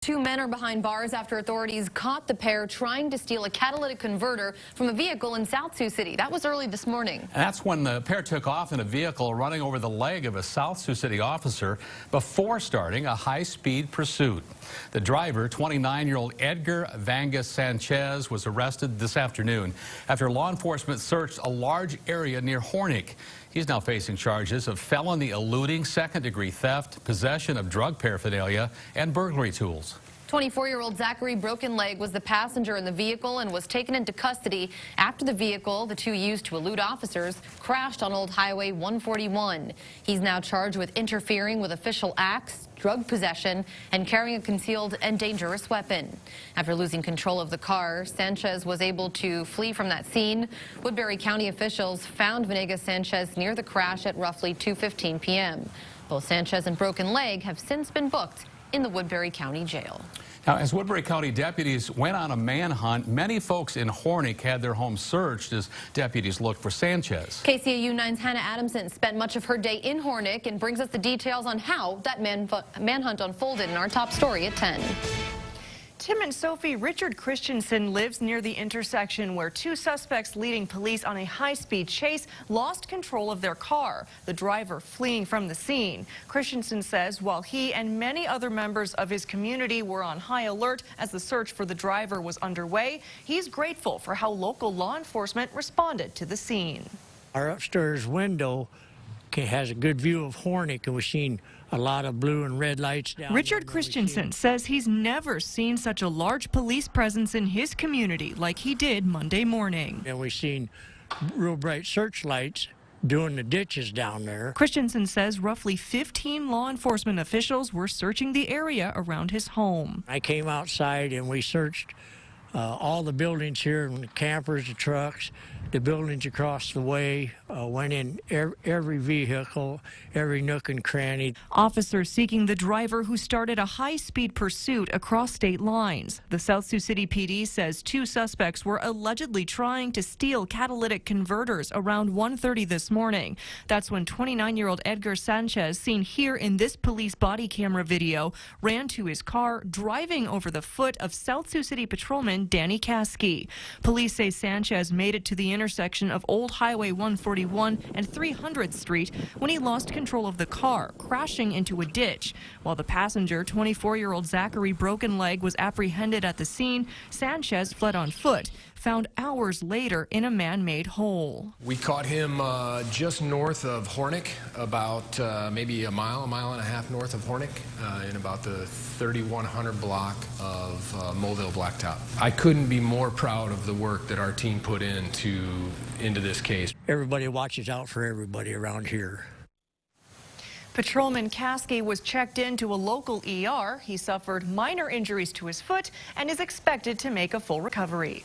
Two men are behind bars after authorities caught the pair trying to steal a catalytic converter from a vehicle in South Sioux City. That was early this morning. And that's when the pair took off in a vehicle running over the leg of a South Sioux City officer before starting a high-speed pursuit. The driver, 29-year-old Edgar Vangas Sanchez, was arrested this afternoon after law enforcement searched a large area near Hornick. He's now facing charges of felony eluding, second-degree theft, possession of drug paraphernalia, and burglary tools. 24-year-old Zachary Broken Leg was the passenger in the vehicle and was taken into custody after the vehicle the two used to elude officers crashed on Old Highway 141. He's now charged with interfering with official acts, drug possession, and carrying a concealed and dangerous weapon. After losing control of the car, Sanchez was able to flee from that scene. Woodbury County officials found Vanega Sanchez near the crash at roughly 2:15 p.m. Both Sanchez and Broken Leg have since been booked in the Woodbury County Jail. Now, as Woodbury County deputies went on a manhunt, many folks in Hornick had their homes searched as deputies looked for Sanchez. KCAU 9's Hannah Adamson spent much of her day in Hornick and brings us the details on how that manhunt unfolded in our top story at 10. Tim and Sophie, Richard Christensen lives near the intersection where two suspects leading police on a high-speed chase lost control of their car, the driver fleeing from the scene. Christensen says while he and many other members of his community were on high alert as the search for the driver was underway, he's grateful for how local law enforcement responded to the scene. Our upstairs window has a good view of Hornick, and we've seen a lot of blue and red lights down. Richard Christensen says he's never seen such a large police presence in his community like he did Monday morning. And we've seen real bright searchlights doing the ditches down there. Christensen says roughly 15 law enforcement officials were searching the area around his home. I came outside and we searched all the buildings here, and the campers, the trucks, the buildings across the way, went in every vehicle, every nook and cranny. Officers seeking the driver who started a high-speed pursuit across state lines. The South Sioux City PD says two suspects were allegedly trying to steal catalytic converters around 1:30 this morning. That's when 29-year-old Edgar Sanchez, seen here in this police body camera video, ran to his car, driving over the foot of South Sioux City patrolman Danny Caskey. Police say Sanchez made it to the intersection of Old Highway 141 and 300th Street when he lost control of the car, crashing into a ditch. While the passenger, 24-year-old Zachary Broken Leg, was apprehended at the scene, Sanchez fled on foot, found hours later in a man-made hole. We caught him just north of Hornick, about maybe a mile and a half north of Hornick, in about the 3100 block of Mulville Blacktop. I couldn't be more proud of the work that our team put into this case. Everybody watches out for everybody around here. Patrolman Caskey was checked into a local ER. He suffered minor injuries to his foot and is expected to make a full recovery.